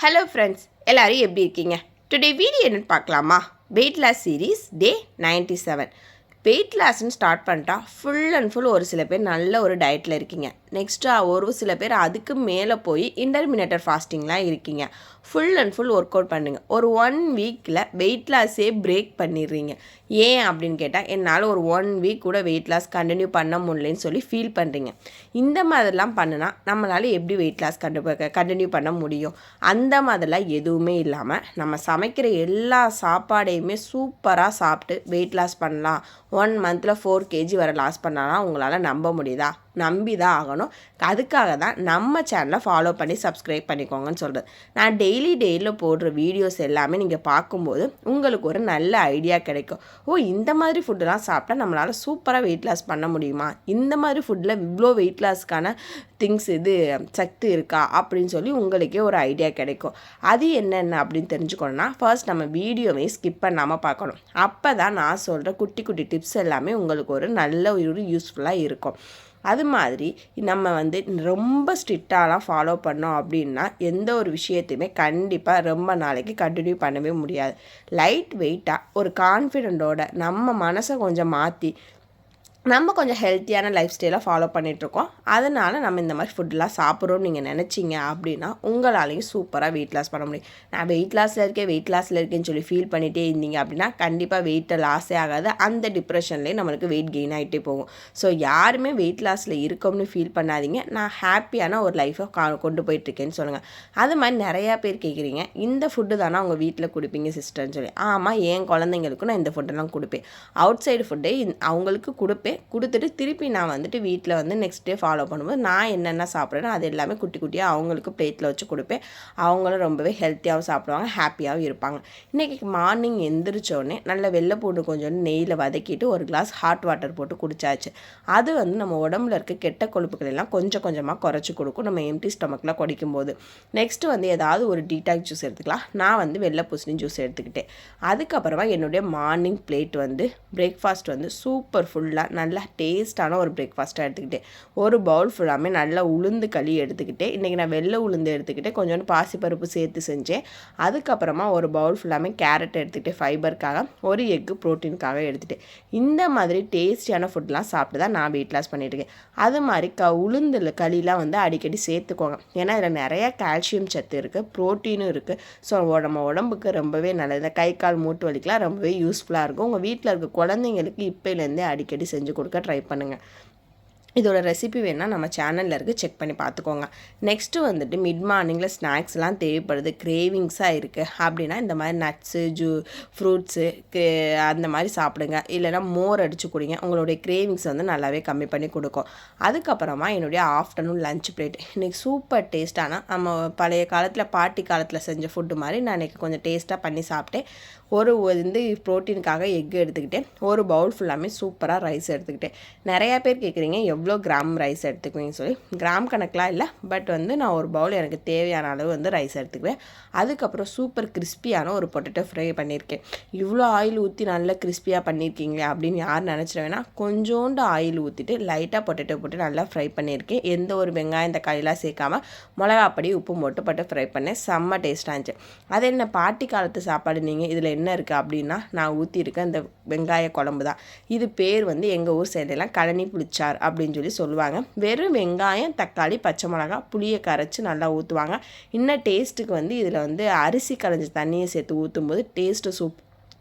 Hello friends, எல்லோரும் எப்படி இருக்கீங்க? டுடே வீடியோ என்னென்னு பார்க்கலாமா? Weight loss series day 97. Weight லாஸ்ன்னு ஸ்டார்ட் பண்ணிட்டா ஃபுல் அண்ட் ஃபுல் ஒரு சில பேர் நல்ல ஒரு டயட்டில் இருக்கீங்க. நெக்ஸ்ட்டு ஒரு சில பேர் அதுக்கு மேலே போய் இன்டர்மினேட்டர் ஃபாஸ்டிங்லாம் இருக்கீங்க. Full and full work out பண்ணுங்கள். ஒரு 1 வீக்கில் வெயிட் லாஸே பிரேக் பண்ணிடுறீங்க. ஏன் அப்படின்னு கேட்டால், என்னால் ஒரு 1 வீக் கூட வெயிட் லாஸ் கண்டினியூ பண்ண முடியலன்னு சொல்லி ஃபீல் பண்ணுறீங்க. இந்த மாதிரிலாம் பண்ணுனா நம்மளால் எப்படி வெயிட் லாஸ் கண்டினியூ பண்ண முடியும்? அந்த மாதிரிலாம் எதுவுமே இல்லாமல் நம்ம சமைக்கிற எல்லா சாப்பாடையுமே சூப்பராக சாப்பிட்டு வெயிட் லாஸ் பண்ணலாம். 1 மந்தில் 4 kg வரை லாஸ் பண்ணலாம். உங்களால் நம்ப முடியுதா? நம்பி தான் ஆகணும். அதுக்காக தான் நம்ம சேனலை ஃபாலோ பண்ணி சப்ஸ்கிரைப் பண்ணிக்கோங்கன்னு சொல்கிறது. நான் டெய்லியில் போடுற வீடியோஸ் எல்லாமே நீங்கள் பார்க்கும்போது உங்களுக்கு ஒரு நல்ல ஐடியா கிடைக்கும். இந்த மாதிரி ஃபுட்டுலாம் சாப்பிட்டா நம்மளால் சூப்பராக வெயிட் லாஸ் பண்ண முடியுமா? இந்த மாதிரி ஃபுட்டில் இவ்வளோ வெயிட் லாஸ்க்கான திங்ஸ் சக்தி இருக்கா அப்படின்னு சொல்லி உங்களுக்கே ஒரு ஐடியா கிடைக்கும். அது என்னென்ன அப்படின்னு தெரிஞ்சுக்கணுன்னா ஃபர்ஸ்ட் நம்ம வீடியோவை ஸ்கிப் பண்ணாமல் பார்க்கணும். அப்போ தான் நான் சொல்கிற குட்டி குட்டி டிப்ஸ் எல்லாமே உங்களுக்கு ஒரு நல்ல ஒரு யூஸ்ஃபுல்லாக இருக்கும். அது மாதிரி நம்ம ரொம்ப ஸ்ட்ரிக்டாலாம் ஃபாலோ பண்ணோம் அப்படின்னா எந்த ஒரு விஷயத்தையுமே கண்டிப்பாக ரொம்ப நாளைக்கு கண்டினியூ பண்ணவே முடியாது. லைட் வெயிட்டாக ஒரு கான்ஃபிடென்ட்டோட நம்ம மனசை கொஞ்சம் மாற்றி நம்ம கொஞ்சம் ஹெல்த்தியான லைஃப் ஸ்டைலாக ஃபாலோ பண்ணிகிட்ருக்கோம். அதனால் நம்ம இந்த மாதிரி ஃபுட்டெலாம் சாப்பிட்றோன்னு நீங்கள் நினச்சிங்க அப்படின்னா உங்களாலையும் சூப்பராக வெயிட் லாஸ் பண்ண முடியும். நான் வெயிட் லாஸில் இருக்கேன்னு சொல்லி ஃபீல் பண்ணிகிட்டே இருந்தீங்க அப்படின்னா கண்டிப்பாக வெயிட்டை லாஸே ஆகாது. அந்த டிப்ரெஷன்லேயே நம்மளுக்கு வெயிட் கெயின் ஆகிட்டே போகும். ஸோ யாருமே வெயிட் லாஸில் இருக்கோம்னு ஃபீல் பண்ணாதீங்க. நான் ஹாப்பியான ஒரு லைஃப்பை கொண்டு போயிட்டுருக்கேன்னு சொல்லுங்கள். அது மாதிரி நிறையா பேர் கேட்குறீங்க, இந்த ஃபுட்டு தானே உங்கள் வீட்டில் கொடுப்பீங்க சிஸ்டர்னு சொல்லி. ஆமாம், என் குழந்தைங்களுக்கும் நான் இந்த ஃபுட்டெல்லாம் கொடுப்பேன். அவுட் சைடு ஃபுட்டே அவங்களுக்கு கொடுத்துட்டு திருப்பி நான் வீட்டில் நெக்ஸ்ட் டே ஃபாலோ பண்ணும்போது நான் என்னென்ன சாப்பிட்றேனோ அது எல்லாமே குட்டி குட்டியாக அவங்களுக்கு பிளேட்டில் வச்சு கொடுப்பேன். அவங்களும் ரொம்பவே ஹெல்த்தியாகவும் சாப்பிடுவாங்க, ஹாப்பியாகவும் இருப்பாங்க. இன்றைக்கி மார்னிங் எந்திரிச்சோடனே நல்ல வெள்ளைப்பூண்டு கொஞ்சம் நெய்யில் வதக்கிட்டு ஒரு கிளாஸ் ஹாட் வாட்டர் போட்டு குடித்தாச்சு. அது நம்ம உடம்புல இருக்க கெட்ட கொழுப்புகள் எல்லாம் கொஞ்சம் கொஞ்சமாக குறைச்சி கொடுக்கும் நம்ம எம்டி ஸ்டொமக்கில் குடிக்கும்போது. நெக்ஸ்ட்டு ஏதாவது ஒரு டீடாக்ஸ் ஜூஸ் எடுத்துக்கலாம். நான் வெள்ளை பூசணி ஜூஸ் எடுத்துக்கிட்டேன். அதுக்கப்புறமா என்னுடைய மார்னிங் பிளேட் பிரேக்ஃபாஸ்ட் சூப்பர் ஃபுல்லாக நல்லா டேஸ்டான ஒரு பிரேக்ஃபாஸ்ட்டாக எடுத்துக்கிட்டேன். ஒரு பவுல் ஃபுல்லாமே நல்லா உளுந்து களி எடுத்துக்கிட்டேன். இன்றைக்கி நான் வெள்ளை உளுந்து எடுத்துக்கிட்டேன், கொஞ்சோண்டு பாசிப்பருப்பு சேர்த்து செஞ்சேன். அதுக்கப்புறமா ஒரு பவுல் ஃபுல்லாமே கேரட் எடுத்துக்கிட்டேன் ஃபைபருக்காக, ஒரு எக்கு ப்ரோட்டீனுக்காக எடுத்துகிட்டேன். இந்த மாதிரி டேஸ்டியான ஃபுட்லாம் சாப்பிட்டு தான் நான் வெயிட் லாஸ் பண்ணிட்டுருக்கேன். அது மாதிரி உளுந்தில் களிலாம் அடிக்கடி சேர்த்துக்கோங்க. ஏன்னா இதில் நிறையா கால்சியம் சத்து இருக்குது, ப்ரோட்டீனும் இருக்குது. ஸோ நம்ம உடம்புக்கு ரொம்பவே நல்லது. இந்த கை கால் மூட்டு வலிக்கெலாம் ரொம்பவே யூஸ்ஃபுல்லாக இருக்கும். உங்கள் வீட்டில் இருக்க குழந்தைங்களுக்கு இப்போலேருந்தே அடிக்கடி செஞ்சு கொடுக்க ட்ரை பண்ணுங்கள். இதோட ரெசிபி வேணால் நம்ம சேனலில் இருக்குது, செக் பண்ணி பார்த்துக்கோங்க. நெக்ஸ்ட்டு மிட் மார்னிங்கில் ஸ்நாக்ஸ்லாம் தேவைப்படுது, கிரேவிங்ஸாக இருக்குது அப்படின்னா இந்த மாதிரி நட்ஸு ஃப்ரூட்ஸு அந்த மாதிரி சாப்பிடுங்க. இல்லைனா மோர் அடித்து குடிங்க. உங்களுடைய கிரேவிங்ஸ் நல்லாவே கம்மி பண்ணி கொடுக்கும். அதுக்கப்புறமா என்னுடைய ஆஃப்டர்நூன் லஞ்ச் பிளேட் இன்றைக்கி சூப்பர் டேஸ்ட்டான நம்ம பழைய காலத்தில் பாட்டி காலத்தில் செஞ்ச ஃபுட்டு மாதிரி நான் இன்றைக்கி கொஞ்சம் டேஸ்ட்டாக பண்ணி சாப்பிட்டேன். ஒரு ப்ரோட்டீனுக்காக எக் எடுத்துக்கிட்டேன். ஒரு பவுல் ஃபுல்லாமே சூப்பராக ரைஸ் எடுத்துக்கிட்டேன். நிறையா பேர் கேட்குறீங்க எவ்வளோ கிராம் ரைஸ் எடுத்துக்குவீங்கன்னு சொல்லி. கிராம் கணக்கெலாம் இல்லை, பட் நான் ஒரு பவுல் எனக்கு தேவையான அளவு ரைஸ் எடுத்துக்குவேன். அதுக்கப்புறம் சூப்பர் கிறிஸ்பியான ஒரு பொட்டேட்டோ ஃப்ரை பண்ணியிருக்கேன். இவ்வளோ ஆயில் ஊற்றி நல்லா கிறிஸ்பியாக பண்ணியிருக்கீங்களே அப்படின்னு யார் நினச்சிடுவேன்னா, கொஞ்சோண்டு ஆயில் ஊற்றிட்டு லைட்டாக பொட்டேட்டோ போட்டு நல்லா ஃப்ரை பண்ணியிருக்கேன். எந்த ஒரு வெங்காயம் தக்காளிலாம் சேர்க்காமல் மிளகாப்பொடி உப்பு போட்டு ஃப்ரை பண்ணேன். செம்ம டேஸ்ட்டாக இருந்துச்சு. அது என்ன பாட்டி காலத்து சாப்பாடு, நீங்கள் இதில் என்ன இருக்குது அப்படின்னா, நான் ஊற்றிருக்கேன் இந்த வெங்காய குழம்பு தான். இது பேர் எங்கள் ஊர் சைடெல்லாம் கழனி புளிச்சார் அப்படின்னு சொல்லி சொல்லுவாங்க. வெறும் வெங்காயம் தக்காளி பச்சை மிளகா புளியை கரைச்சி நல்லா ஊற்றுவாங்க. இன்னும் டேஸ்ட்டுக்கு இதில் அரிசி களைஞ்ச தண்ணியை சேர்த்து ஊற்றும்போது டேஸ்ட்டு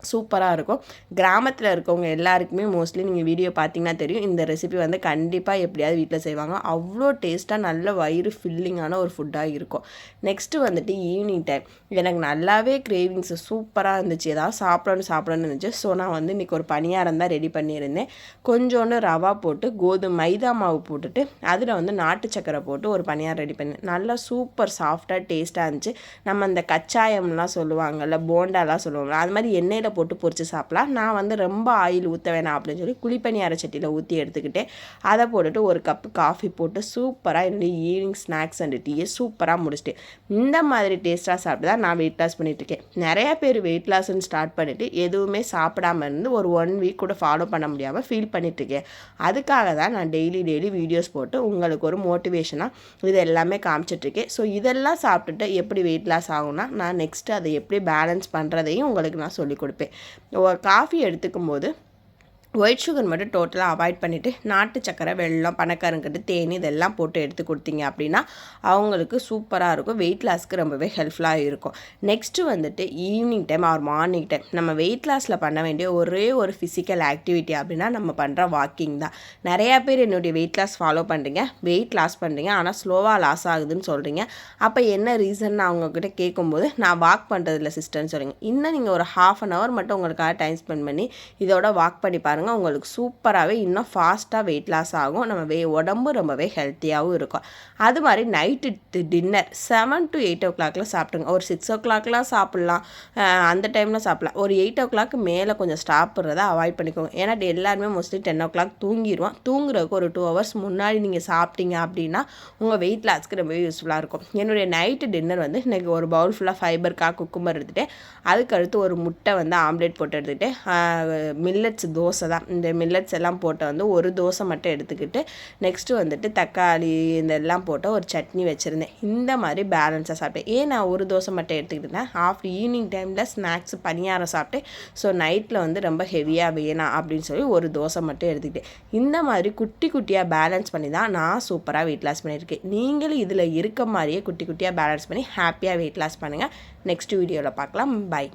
சூப்பராக இருக்கும். கிராமத்தில் இருக்கவங்க எல்லாருக்குமே மோஸ்ட்லி நீங்கள் வீடியோ பார்த்தீங்கன்னா தெரியும், இந்த ரெசிபி கண்டிப்பாக எப்படியாவது வீட்டில் செய்வாங்க. அவ்வளோ டேஸ்ட்டாக நல்ல வயிறு ஃபில்லிங்கான ஒரு ஃபுட்டாக இருக்கும். நெக்ஸ்ட்டு ஈவினிங் டைம் எனக்கு நல்லாவே கிரேவிங்ஸ் சூப்பராக இருந்துச்சு. ஏதாவது சாப்பிடணும்னு இருந்துச்சு. ஸோ நான் இன்றைக்கி ஒரு பணியாரம் தான் ரெடி பண்ணியிருந்தேன். கொஞ்சோண்டு ரவா போட்டு மைதா மாவு போட்டுட்டு அதில் நாட்டு சக்கரை போட்டு ஒரு பணியாரம் ரெடி பண்ணேன். நல்லா சூப்பர் சாஃப்டாக டேஸ்ட்டாக இருந்துச்சு. நம்ம அந்த கச்சாயம்லாம் சொல்லுவாங்கள்ல, போண்டாலாம் சொல்லுவாங்க, அது மாதிரி எண்ணெயில் ஆயிலில் போட்டு பொரித்து சாப்பிட்லாம். நான் வந்து ரொம்ப ஆயில் ஊற்ற வேணாம் அப்படின்னு சொல்லி குழிப்பணியார சட்டியில் ஊற்றி எடுத்துக்கிட்டு அதை போட்டுட்டு ஒரு கப்பு காஃபி போட்டு சூப்பராக என்னுடைய ஈவினிங் ஸ்நாக்ஸ் அண்ட் டீயை சூப்பராக முடிச்சிட்டேன். இந்த மாதிரி டேஸ்ட்டாக சாப்பிட்டு தான் நான் வெயிட் லாஸ் பண்ணிகிட்ருக்கேன். நிறையா பேர் வெயிட் லாஸ்ன்னு ஸ்டார்ட் பண்ணிவிட்டு எதுவுமே சாப்பிடாம இருந்து ஒரு 1 வீக் கூட ஃபாலோ பண்ண முடியாமல் ஃபீல் பண்ணிகிட்ருக்கேன். அதுக்காக தான் நான் டெய்லி வீடியோஸ் போட்டு உங்களுக்கு ஒரு மோட்டிவேஷனாக இது எல்லாமே காமிச்சிட்ருக்கேன். ஸோ இதெல்லாம் சாப்பிட்டுட்டு எப்படி வெயிட் லாஸ் ஆகும்னா நான் நெக்ஸ்ட்டு அதை எப்படி பேலன்ஸ் பண்ணுறதையும் உங்களுக்கு நான் சொல்லிக் கொடுப்பேன். காஃபி எடுத்துக்கும் போது ஒயிட் சுகர் மட்டும் டோட்டலாக அவாய்ட் பண்ணிவிட்டு நாட்டு சக்கரை, வெல்லம், பனக்கருங்கட்டு, தேன் இதெல்லாம் போட்டு எடுத்து கொடுத்தீங்க அப்படின்னா அவங்களுக்கு சூப்பராக இருக்கும். வெயிட் லாஸ்க்கு ரொம்பவே ஹெல்ப்ஃபுல்லாக இருக்கும். நெக்ஸ்ட்டு வந்துட்டு evening time or morning time நம்ம வெயிட் லாஸில் பண்ண வேண்டிய ஒரே ஒரு ஃபிசிக்கல் ஆக்டிவிட்டி அப்படின்னா நம்ம பண்ணுற வாக்கிங் தான். நிறையா பேர் என்னுடைய வெயிட் லாஸ் ஃபாலோ பண்ணுறீங்க, வெயிட் லாஸ் பண்ணுறீங்க, ஆனால் ஸ்லோவாக லாஸ் ஆகுதுன்னு சொல்கிறீங்க. அப்போ என்ன ரீசன் அவங்கக்கிட்ட கேட்கும்போது நான் வாக் பண்ணுறதில்ல சிஸ்டர்னு சொல்கிறீங்க. இன்னும் நீங்கள் ஒரு 1/2 hour மட்டும் உங்களுக்காக டைம் ஸ்பெண்ட் பண்ணி இதோட வாக் பண்ணி பாருங்கள். உங்களுக்கு சூப்பராகவே இன்னும் ஃபாஸ்ட்டாக வெயிட் லாஸ் ஆகும். நம்ம உடம்பு ரொம்பவே ஹெல்த்தியாகவும் இருக்கும். அது மாதிரி நைட்டு டின்னர் 7 to 8 o'clock சாப்பிடுங்க. ஒரு 6 o'clock சாப்பிட்லாம், அந்த டைமில் சாப்பிட்லாம். ஒரு 8 o'clock மேலே கொஞ்சம் சாப்பிட்றத அவாய்ட் பண்ணிக்கோங்க. ஏன்னா எல்லாருமே மோஸ்ட்லி 10 o'clock தூங்கிடுவோம். தூங்குறதுக்கு ஒரு 2 hours முன்னாடி நீங்கள் சாப்பிட்டீங்க அப்படின்னா உங்கள் வெயிட் லாஸ்க்கு ரொம்பவே யூஸ்ஃபுல்லாக இருக்கும். என்னுடைய நைட்டு டின்னர் வந்து இன்றைக்கி ஒரு பவுல் ஃபுல்லாக ஃபைபர்க்காக குக்கும்பர் எடுத்துகிட்டு அதுக்கடுத்து ஒரு முட்டை வந்து ஆம்லேட் போட்டு எடுத்துகிட்டு மில்லட்ஸ் தோசை தான். இந்த மில்லட்ஸ் எல்லாம் போட்டு வந்து ஒரு தோசை மட்டும் எடுத்துக்கிட்டு நெக்ஸ்ட்டு வந்துட்டு தக்காளி இதெல்லாம் போட்டு ஒரு சட்னி வச்சுருந்தேன். இந்த மாதிரி பேலன்ஸாக சாப்பிட்டேன். ஏன் நான் ஒரு தோசை மட்டும் எடுத்துக்கிட்டேன், ஆஃப்டர் ஈவினிங் டைமில் ஸ்நாக்ஸ் பணியாரம் சாப்பிட்டேன். ஸோ நைட்டில் வந்து ரொம்ப ஹெவியாக வேணாம் அப்படின்னு சொல்லி ஒரு தோசை மட்டும் எடுத்துக்கிட்டேன். இந்த மாதிரி குட்டி குட்டியாக பேலன்ஸ் பண்ணி தான் நான் சூப்பராக வெயிட் லாஸ் பண்ணியிருக்கேன். நீங்களும் இதில் இருக்க மாதிரியே குட்டி குட்டியாக பேலன்ஸ் பண்ணி ஹாப்பியாக வெயிட் லாஸ் பண்ணுங்கள். நெக்ஸ்ட் வீடியோவில் பார்க்கலாம். பை.